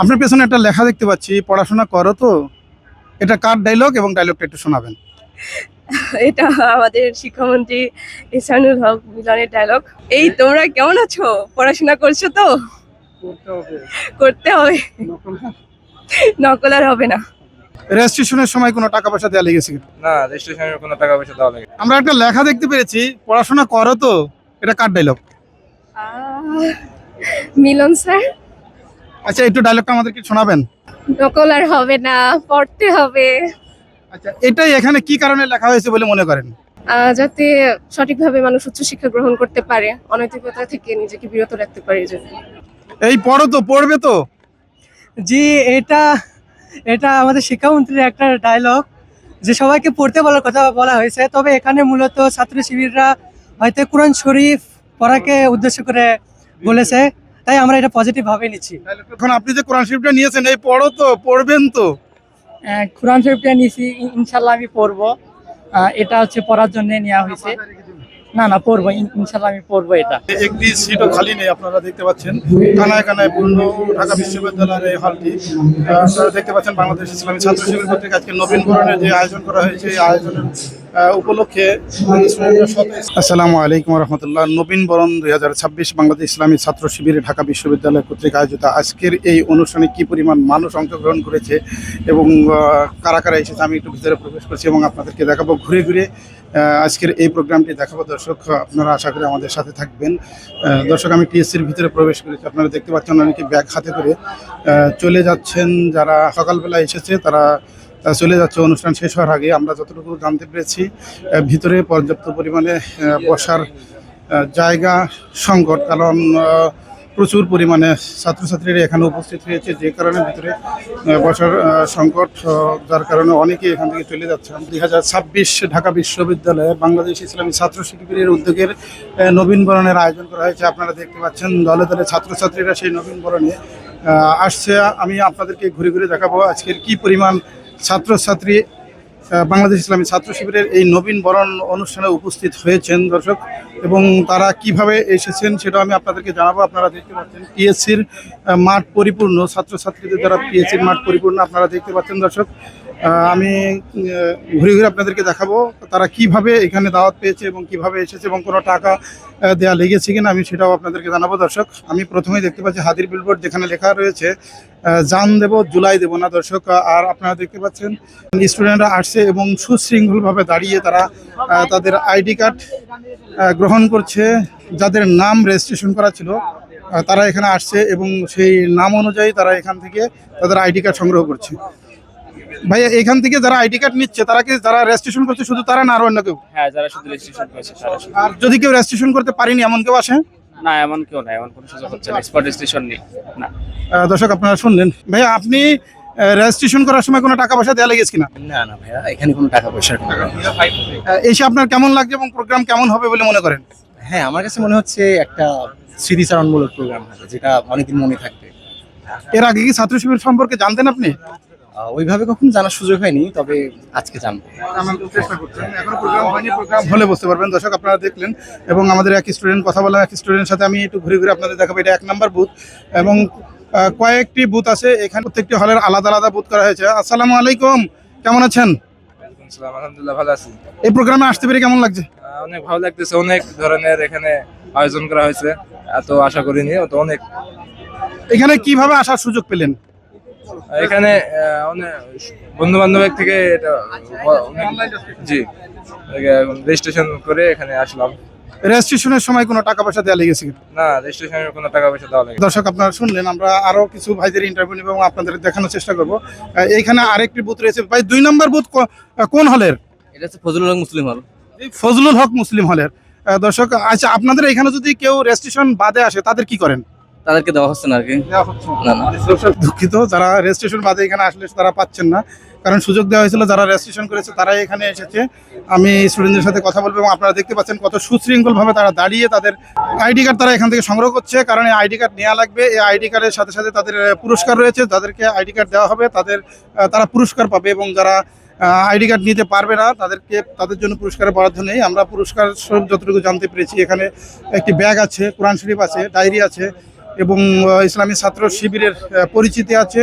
আপনার পেছনে একটা লেখা দেখতে পাচ্ছি, পড়াশোনা করো তো। এটা কার ডায়লগ এবং ডায়লগটা একটু শোনাবেন? এটা আমাদের শিক্ষামন্ত্রী ইহসানুল হক মিলনের ডায়লগ। এই তোমরা কেমন আছো, পড়াশোনা করছো তো? করতে হবে, নকল আর হবে না। রেজিস্ট্রেশনের সময় কোনো টাকা পয়সা দেওয়া লেগেছে কিনা? না, রেজিস্ট্রেশনের কোনো টাকা পয়সা দেওয়া লাগে না। আমরা একটা লেখা দেখতে পেরেছি, পড়াশোনা করো তো। এটা কার ডায়লগ? মিলন স্যার। আচ্ছা, একটু ডায়লগটা আমাদেরকে শোনাবেন? নকল আর হবে না, পড়তে হবে। আচ্ছা, এটাই এখানে কি কারণে লেখা হয়েছে বলে মনে করেন? যাতে সঠিকভাবে মানুষ উচ্চশিক্ষা গ্রহণ করতে পারে, অনৈতিকতা থেকে নিজেকে বিরত রাখতে পারে। এই জন্য এই পড়ো তো, পড়বে তো। জি, এটা এটা আমাদের শিক্ষামন্ত্রীর একটা ডায়লগ, যে সবাইকে পড়তে বলার কথা বলা হয়েছে। তবে এখানে মূলত ছাত্র শিবিররা হয়তো কোরআন শরীফ পড়াকে উদ্দেশ্য করে বলেছে, তাই আমরা এটা পজিটিভ ভাবে নিচ্ছি। এখন আপনি যে কোরআন শরীফটা নিয়েছেন, এই পড়ো তো, পড়বেন তো। কোরআন শরীফটা নিয়েছি, ইনশাল্লাহ আমি পড়বো। এটা হচ্ছে পড়ার জন্য নেওয়া হয়েছে। না পড়বো, ইনশাল্লাহ আমি পড়বো এটা। একটি সিটও খালি নেই, আপনারা দেখতে পাচ্ছেন কানায় কানায় পূর্ণ ঢাকা বিশ্ববিদ্যালয়ের এই হলটি। আপনারা দেখতে পাচ্ছেন বাংলাদেশ ইসলামী ছাত্র শিবির কর্তৃক আজকে নবীন বরণের যে আয়োজন করা হয়েছে, এই আয়োজনের উপলক্ষে আসসালামু আলাইকুম রহমতুল্লাহ। নবীন বরণ 2026 বাংলাদেশ ইসলামী ছাত্র শিবির ঢাকা বিশ্ববিদ্যালয় কর্তৃক আয়োজিত আজকের এই অনুষ্ঠানে কি পরিমাণ মানুষ অংশগ্রহণ করেছে এবং কারা কারা এসেছে, আমি একটু ভিতরে প্রবেশ করছি এবং আপনাদেরকে দেখাবো ঘুরে ঘুরে। আজকের এই প্রোগ্রামটি দেখাবো দর্শক, আপনারা আশা করি আমাদের সাথে থাকবেন। দর্শক, আমি টিএসসির ভিতরে প্রবেশ করেছি, আপনারা দেখতে পাচ্ছেন অনেকে ব্যাগ হাতে করে চলে যাচ্ছেন। যারা সকালবেলা এসেছে তারা চলে যাচ্ছে অনুষ্ঠান শেষ হওয়ার আগে। আমরা যতটুকু জানতে পেরেছি, ভিতরে পর্যাপ্ত পরিমাণে বসার জায়গা সংকট, কারণ প্রচুর পরিমাণে ছাত্রছাত্রীরা এখানে উপস্থিত হয়েছে, যে কারণে ভিতরে বসার সংকট, যার কারণে অনেকেই এখান থেকে চলে যাচ্ছে। 2026 ঢাকা বিশ্ববিদ্যালয়ে বাংলাদেশ ইসলামী ছাত্র শিবিরের উদ্যোগের নবীন বরণের আয়োজন করা হয়েছে। আপনারা দেখতে পাচ্ছেন দলে দলে ছাত্রছাত্রীরা সেই নবীন বরণে আসছে। আমি আপনাদেরকে ঘুরে ঘুরে দেখাবো আজকের কি পরিমাণ ছাত্রছাত্রী বাংলাদেশ ইসলামী ছাত্র শিবিরের এই নবীন বরণ অনুষ্ঠানে উপস্থিত হয়েছেন দর্শক, এবং তারা কিভাবে এসেছেন সেটা আমি আপনাদেরকে জানাবো। আপনারা দেখতে পাচ্ছেন পিএসসির মাঠ পরিপূর্ণ, ছাত্রছাত্রীদের দ্বারা পিএসসির মাঠ পরিপূর্ণ আপনারা দেখতে পাচ্ছেন দর্শক। আমি ঘুরে ঘুরে আপনাদেরকে দেখাবো তারা কিভাবে এখানে দাওয়াত পেয়েছে এবং কিভাবে এসেছে এবং কোনো টাকা দেওয়া লেগেছে কিনা, আমি সেটাও আপনাদেরকে জানাবো দর্শক। আমি প্রথমেই দেখতে পাচ্ছি হাদির বিলবোর্ড, যেখানে লেখা রয়েছে জান দেব জুলাই দেব না দর্শক। আর আপনারা দেখতে পাচ্ছেন স্টুডেন্টরা আসছে এবং সুশৃঙ্খলভাবে দাঁড়িয়ে তারা তাদের আইডি কার্ড গ্রহণ করছে। যাদের নাম রেজিস্ট্রেশন করা ছিল তারা এখানে আসছে এবং সেই নাম অনুযায়ী তারা এখান থেকে তাদের আইডি কার্ড সংগ্রহ করছে। ভাইয়া, এখান থেকে যারা আইডি কার্ড নিচ্ছে তারা কি যারা রেজিস্ট্রেশন করছে শুধু তারা, না আরো অন্য কেউ? হ্যাঁ, যারা শুধু রেজিস্ট্রেশন করেছে তারা। আর যদি কেউ রেজিস্ট্রেশন করতে পারেনি এমন কেউ আসে? না, এমন কেউ না, এমন কোনো সুযোগ হচ্ছে না, এক্সপার্ট রেজিস্ট্রেশন নেই না। দর্শক, আপনারা শুনলেন। ভাইয়া, আপনি রেজিস্ট্রেশন করার সময় কোনো টাকা পয়সা দেওয়া লেগেছে কিনা? না ভাইয়া, এখানে কোনো টাকা পয়সা এসে আপনার কেমন লাগছে এবং প্রোগ্রাম কেমন হবে বলে মনে করেন? হ্যাঁ, আমার কাছে মনে হচ্ছে একটা স্মৃতিচারণমূলক প্রোগ্রাম হবে, যেটা অনেকদিন মনে থাকবে। এর আগে কি ছাত্র শিবির সম্পর্কে জানতেন আপনি? ওইভাবে কখনো জানার সুযোগ হয়নি, তবে আজকে জানবো। এখনো প্রোগ্রাম হয়নি, প্রোগ্রাম হলে বুঝতে পারবেন। দর্শক, আপনারা দেখলেন এবং আমাদের এক স্টুডেন্ট কথা বললাম, এক স্টুডেন্টের সাথে আমি একটু ঘুরে ঘুরে আপনাদের দেখাবো। এটা 1 নম্বর বুথ এবং কয়েকটি বুথ আছে এখানে, প্রত্যেকটি হলের আলাদা আলাদা বুথ করা হয়েছে। আসসালামু আলাইকুম, কেমন আছেন? আলহামদুলিল্লাহ, ভালো আছি। এই প্রোগ্রামে আসতে পেরে কেমন লাগছে? অনেক ভালো লাগতেছে, অনেক ধরনের এখানে আয়োজন করা হয়েছে, এত আশা করিনি। তো অনেক এখানে কিভাবে আসার সুযোগ পেলেন? এখানে অনেক বন্ধু বান্ধবের থেকে জি রেজিস্ট্রেশন করে এখানে আসলাম। রেজিস্ট্রেশনের সময় কোনো টাকা পয়সা দেওয়া লেগেছে কিনা? না, রেজিস্ট্রেশনের কোনো টাকা পয়সা দেওয়া লাগে না। দর্শক, আপনারা শুনলেন। আমরা আরো কিছু ভাইদের ইন্টারভিউ নেব এবং আপনাদের দেখানোর চেষ্টা করব। এইখানে আরেকটি বুথ রয়েছে। ভাই, 2 নম্বর বুথ কোন হলের? এটা হচ্ছে ফজলুল হক মুসলিম হল। ফজলুল হক মুসলিম হলের। দর্শক, আচ্ছা, আপনাদের এখানে যদি কেউ রেজিস্ট্রেশন বাদে আসে তাদের কি করেন? তাদেরকে দেওয়া হচ্ছে না আর কি। না। দর্শক, দুঃখিত, যারা রেজিস্ট্রেশন বাদে এখানে আসলে তারা পাচ্ছেন না, কারণ সুযোগ দেওয়া হয়েছিল যারা রেজিস্ট্রেশন করেছে তারাই এখানে এসেছে। আমি স্টুডেন্টদের সাথে কথা বলবো এবং আপনারা দেখতে পাচ্ছেন কত সুশৃঙ্খলভাবে তারা দাঁড়িয়ে তাদের আইডি কার্ড তারা এখান থেকে সংগ্রহ করছে, কারণ এই আইডি কার্ড নেওয়া লাগবে। এই আইডি কার্ডের সাথে সাথে তাদের পুরস্কার রয়েছে, যাদেরকে আইডি কার্ড দেওয়া হবে তারা পুরস্কার পাবে, এবং যারা আইডি কার্ড নিতে পারবে না তাদের জন্য পুরস্কারের বরাদ্দ নেই। আমরা পুরস্কার যতটুকু জানতে পেরেছি, এখানে একটি ব্যাগ আছে, কোরআন শরীফ আছে, ডায়েরি আছে, এবং ইসলামী ছাত্র শিবিরের পরিচিতি আছে,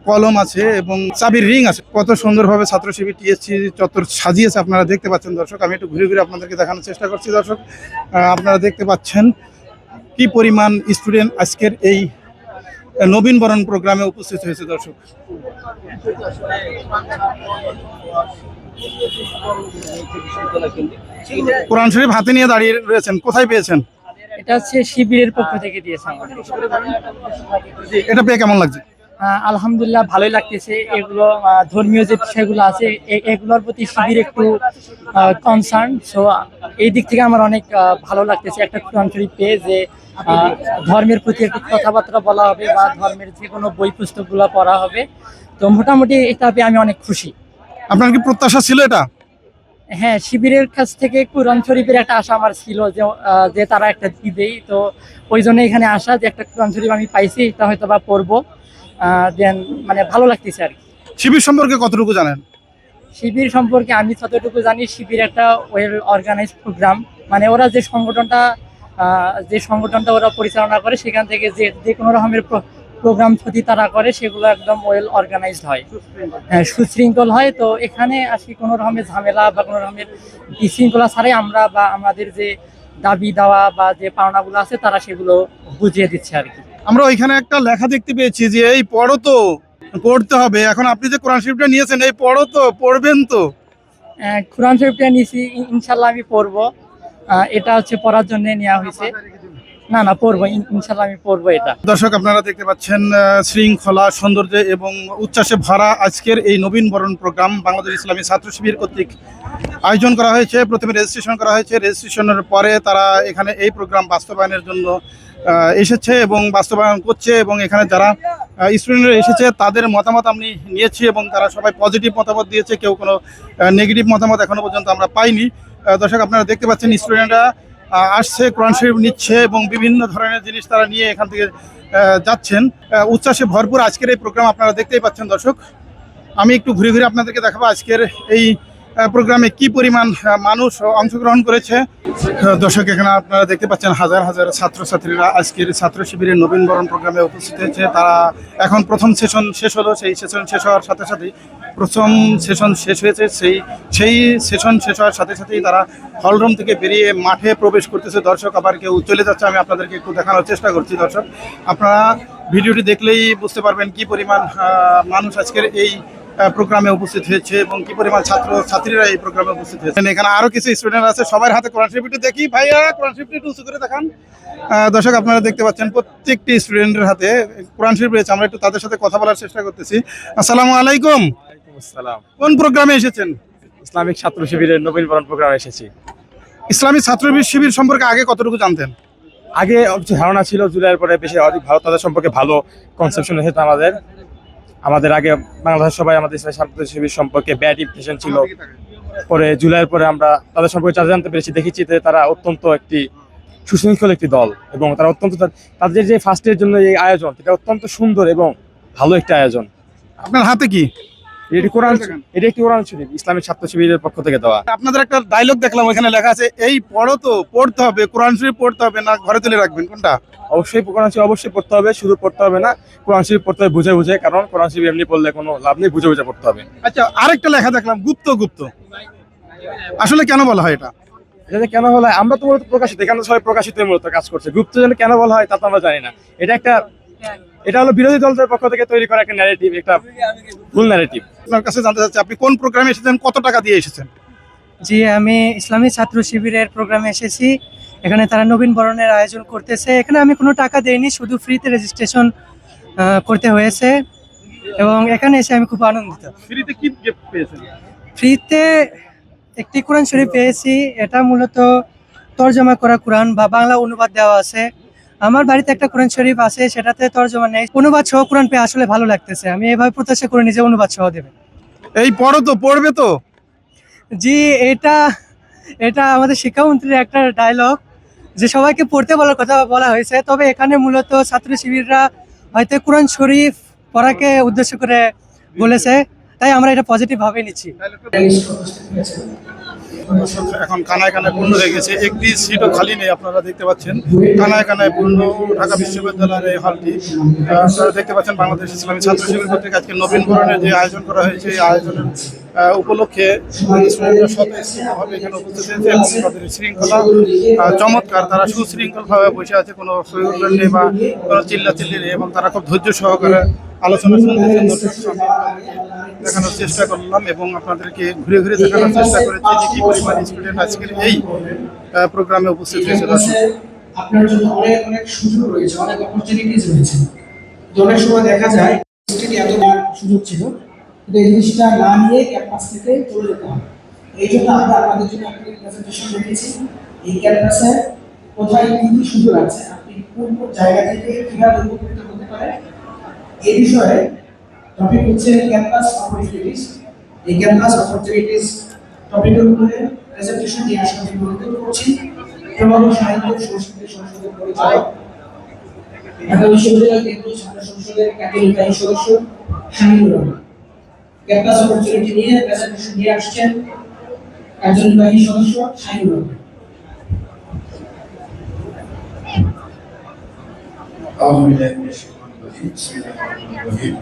কলম আছে এবং চাবির রিং আছে। কত সুন্দরভাবে ছাত্র শিবির টিএসসি চত্বর সাজিয়েছে আপনারা দেখতে পাচ্ছেন দর্শক। আমি একটু ঘুরে ঘুরে আপনাদেরকে দেখানোর চেষ্টা করছি দর্শক। আপনারা দেখতে পাচ্ছেন কি পরিমাণ স্টুডেন্ট আজকের এই নবীন বরণ প্রোগ্রামে উপস্থিত হয়েছে দর্শক। কোরআন শরীফ হাতে নিয়ে দাঁড়িয়ে রয়েছেন, কোথায় পেয়েছেন? এটা হচ্ছে শিবিরের পক্ষ থেকে দিয়েছে আমাদের। এটা পেয়ে কেমন লাগছে? আলহামদুলিল্লাহ ভালোই লাগতেছে। এগুলো ধর্মীয় যে বিষয়গুলো আছে এগুলোর প্রতি শিবির একটু কনসার্ন, সো এই দিক থেকে আমার অনেক ভালো লাগতেছে একটা কোরআন শরীফ পেয়ে, যে ধর্মের প্রতি একটু কথাবার্তা বলা হবে বা ধর্মের যে কোনো বই পুস্তকগুলো পড়া হবে। তো মোটামুটি এটা পেয়ে আমি অনেক খুশি। আপনার কি প্রত্যাশা ছিল এটা? হ্যাঁ, শিবিরের কাছ থেকে কোরআন শরীফের একটা আশা আমার ছিল যে তারা একটা দিবেই, তো ওই জন্য এখানে আসা যে একটা কোরআন শরীফ আমি পাইছি, এটা হয়তো বা পড়বো। দেন মানে ভালো লাগতেছে আর কি। শিবির সম্পর্কে কতটুকু জানেন? শিবির সম্পর্কে আমি যতটুকু জানি, শিবির একটা ওয়েল অর্গানাইজ প্রোগ্রাম, মানে ওরা যে সংগঠনটা ওরা পরিচালনা করে, সেখান থেকে যে কোনো রকমের প্রোগ্রাম যদি তারা করে সেগুলো একদম ওয়েল অর্গানাইজড হয়, সুশৃঙ্খল হয়। তো এখানে আসি কোনো রকমের ঝামেলা বা কোনো রকমের বিশৃঙ্খলা ছাড়াই আমরা বা আমাদের যে দাবি দেওয়া বা যে পাওনাগুলো আছে তারা সেগুলো বুঝিয়ে দিচ্ছে আর কি। আমরা ওইখানে একটা লেখা দেখতে পেয়েছি যে এই পড়ো তো, পড়তে হবে। এখন আপনি যে কোরআন শরীফটা নিয়েছেন, এই পড়ো তো, পড়বেন তো? কোরআন শরীফটা নিয়েছি, ইনশাল্লাহ আমি পড়বো। এটা হচ্ছে পড়ার জন্য নেওয়া হয়েছে। না পড়বো, ইনশাল্লাহ আমি পড়বো এটা। দর্শক আপনারা দেখতে পাচ্ছেন শৃঙ্খলা, সৌন্দর্য এবং উচ্ছ্বাসে ভরা আজকের এই নবীন বরণ প্রোগ্রাম বাংলাদেশ ইসলামী ছাত্র শিবির কর্তৃক আয়োজন করা হয়েছে। প্রথমে রেজিস্ট্রেশন করা হয়েছে, রেজিস্ট্রেশনের পরে তারা এখানে এই প্রোগ্রাম বাস্তবায়নের জন্য এসেছে এবং বাস্তবায়ন করছে। এবং এখানে যারা স্টুডেন্টরা এসেছে তাদের মতামত আমি নিয়েছি এবং তারা সবাই পজিটিভ মতামত দিয়েছে, কেউ কোনো নেগেটিভ মতামত এখনো পর্যন্ত আমরা পাইনি। দর্শক আপনারা দেখতে পাচ্ছেন স্টুডেন্টরা আসছে, কোরআন শরীফ নিচ্ছে এবং বিভিন্ন ধরনের জিনিস তারা নিয়ে এখান থেকে যাচ্ছেন। উচ্ছ্বাসে ভরপুর আজকের এই প্রোগ্রাম আপনারা দেখতেই পাচ্ছেন দর্শক। আমি একটু ঘুরে ঘুরে আপনাদেরকে দেখাবো আজকের এই প্রোগ্রামে কি পরিমাণ মানুষ অংশগ্রহণ করেছে। দর্শক এখানে আপনারা দেখতে পাচ্ছেন হাজার হাজার ছাত্রছাত্রীরা আজকের ছাত্র শিবিরের নবীন বরণ প্রোগ্রামে উপস্থিত হয়েছে। তারা এখন প্রথম সেশন শেষ হলো, সেই সেশন শেষ হওয়ার সাথে সাথেই প্রথম সেশন শেষ হয়েছে, সেই সেশন শেষ হওয়ার সাথে সাথেই তারা হলরুম থেকে বেরিয়ে মাঠে প্রবেশ করতেছে। দর্শক আবার কেউ চলে যাচ্ছে, আমি আপনাদেরকে একটু দেখানোর চেষ্টা করছি। দর্শক আপনারা ভিডিওটি দেখলেই বুঝতে পারবেন কি পরিমাণ মানুষ আজকের এই প্রোগ্রামে উপস্থিত হয়েছে এবং কি পরিমাণ ছাত্রীরা এই প্রোগ্রামে উপস্থিত হয়েছে। এখানে আরো কিছু স্টুডেন্ট আছে, সবার হাতে কোরআন শরীফটি দেখি। ভাইয়া কোরআন শরীফটি একটু উঁচু করে দেখান। দর্শক আপনারা দেখতে পাচ্ছেন প্রত্যেকটি স্টুডেন্টের হাতে কোরআন শরীফ রয়েছে। আমরা একটু তাদের সাথে কথা বলার চেষ্টা করতেছি। আসসালামু আলাইকুম। আসসালাম। কোন প্রোগ্রামে এসেছেন? ইসলামিক ছাত্র শিবিরের নবীন বরণ প্রোগ্রামে এসেছি। ইসলামী ছাত্র শিবির সম্পর্কে আগে কতটুকু জানতেন? আগে কিছু ধারণা ছিল, জুলাইয়ের পরে বেশি অধিক ভালো, তাদের সম্পর্কে ভালো কনসেপশন এসেছে। আমাদের আগে বাংলাদেশের সবাই আমাদের ইসলামী ছাত্র শিবির সম্পর্কে ব্যাড ইমপ্রেশন ছিল। পরে জুলাইয়ের পরে আমরা তাদের সম্পর্কে জানতে পেরেছি, দেখেছি যে তারা অত্যন্ত একটি সুশৃঙ্খল একটি দল এবং তারা অত্যন্ত তাদের যে ফার্স্টের জন্য এই আয়োজন, এটা অত্যন্ত সুন্দর এবং ভালো একটা আয়োজন। আপনার হাতে কি? এটি একটি কোরআন শরীফ ইসলামিক ছাত্র শিবিরের পক্ষ থেকে দেওয়া। আপনাদের একটা ডায়লগ দেখলাম, ওখানে লেখা আছে এই পড়ো তো, পড়তে হবে, কোরআন শরীফ পড়তে হবে, না ঘরে তুলে রাখবেন, কোনটা? অবশ্যই কোরআন শরীফ অবশ্যই পড়তে হবে, শুধু পড়তে হবে না, কোরআন শরীফ পড়তে হবে বুঝে বুঝে, কারণ কোরআন শরীফ এমনি পড়লে কোনো লাভ নেই, বুঝে বুঝে পড়তে হবে। আচ্ছা, আরেকটা লেখা দেখলাম গুপ্ত গুপ্ত, আসলে কেন বলা হয় এটা? এটা কেন বলা হয়, আমরা তো মূলত প্রকাশিত, এখানে সবাই প্রকাশিত মূলত কাজ করছে। গুপ্ত যেন কেন বলা হয় তা তো আমরা জানি না। এটা হলো বিরোধী দলদের পক্ষ থেকে তৈরি করা একটা ন্যারেটিভ, একটা ভুল ন্যারেটিভ। আপনার কাছে জানতে চাচ্ছি, আপনি কোন প্রোগ্রামে এসেছেন, কত টাকা দিয়ে এসেছেন? জি, আমি ইসলামী ছাত্র শিবিরের প্রোগ্রামে এসেছি। এখানে তারা নবীন বরণের আয়োজন করতেছে। এখানে আমি কোনো টাকা দেইনি, শুধু ফ্রিতে রেজিস্ট্রেশন করতে হয়েছে এবং এখানে এসে আমি খুব আনন্দিত। ফ্রিতে কি গিফট পেয়েছেন? ফ্রিতে একটি কোরআন শরীফ পেয়েছি। এটা মূলত তরজমা করা কোরআন বা বাংলা অনুবাদ দেওয়া আছে। আমার বাড়িতে একটা কোরআন শরীফ আছে, সেটাতে তরজমা নেই। অনুবাদ সহ কোরআন পেয়ে আসলে ভালো লাগতেছে। আমি এভাবে প্রত্যাশা করে নিজে অনুবাদ সহ দেবে। এই পড়ো তো, পড়বে তো? জি, এটা আমাদের শিক্ষামন্ত্রীর একটা ডায়লগ, যে সবাইকে পড়তে বলার কথা বলা হয়েছে। তবে এখানে মূলত ছাত্র শিবিররা হয়তো কোরআন শরীফ পড়াকে উদ্দেশ্য করে বলেছে, তাই আমরা এটা পজিটিভ ভাবে নিচ্ছি। দর্শক এখন কানায় কানায় পূর্ণ হয়ে গেছে, একটি সিটও খালি নেই। আপনারা দেখতে পাচ্ছেন কানায় কানায় পূর্ণ ঢাকা বিশ্ববিদ্যালয়ের এই হলটি। আপনারা দেখতে পাচ্ছেন বাংলাদেশ ইসলামী ছাত্র শিবির কর্তৃক আজকে নবীন বরণের যে আয়োজন করা হয়েছে, এই আয়োজনের উপলক্ষে স্টুডেন্টরা স্বতঃস্ফূর্তভাবে এখানে উপস্থিত হয়েছে এবং তাদের শৃঙ্খলা চমৎকার। তারা সুশৃঙ্খলভাবে বসে আছে, কোনো শৈল্য নেই বা কোনো চিল্লাচিল্লি নেই এবং তারা খুব ধৈর্য সহকারে আলোচনা শুনতেছেন। দর্শক সামনে দেখানোর চেষ্টা করলাম এবং আপনাদেরকে ঘুরে ঘুরে দেখানোর চেষ্টা করেছি যে কি পরিমাণ স্টুডেন্ট আজকের এই প্রোগ্রামে উপস্থিত হয়েছে। দর্শক আপনার জন্য অনেক অনেক সুযোগ রয়েছে, অনেক অপরচুনিটিজ রয়েছে। তো অনেক সময় দেখা যায় স্টেডি এত সুযোগ ছিল, কিন্তু এই জিনিসটা না নিয়ে ক্যাম্পাস থেকে চলে যেতে হবে। এই জন্য আমরা আপনাদের জন্য একটা প্রেজেন্টেশন রেখেছি। এই ক্যাম্পাসে কোথায় কি কি সুযোগ আছে, আপনি কোন কোন জায়গা থেকে কিভাবে উপকৃত হতে পারেন, এই বিষয়ে টপিক হচ্ছে ক্যাম্পাস অপরচুনিটিস। এই ক্যাম্পাস অপরচুনিটিস টপিকের উপরে প্রেজেন্টেশন দিয়ে আসলে অনুরোধ করছি এবং সাহিত্য সংস্কৃতি সংসদের পরিচালক ঢাকা বিশ্ববিদ্যালয় কেন্দ্রীয় ছাত্র সংসদের কার্যনির্বাহী সদস্য শামীমুর রহমান ক্যাম্পাস অপরচুনিটি নিয়ে প্রেজেন্টেশন দিয়ে আসছেন কার্যনির্বাহী সদস্য শামীমুর রহমান। أعوذ بالله من الشيطان الرجيم بسم الله الرحمن الرحيم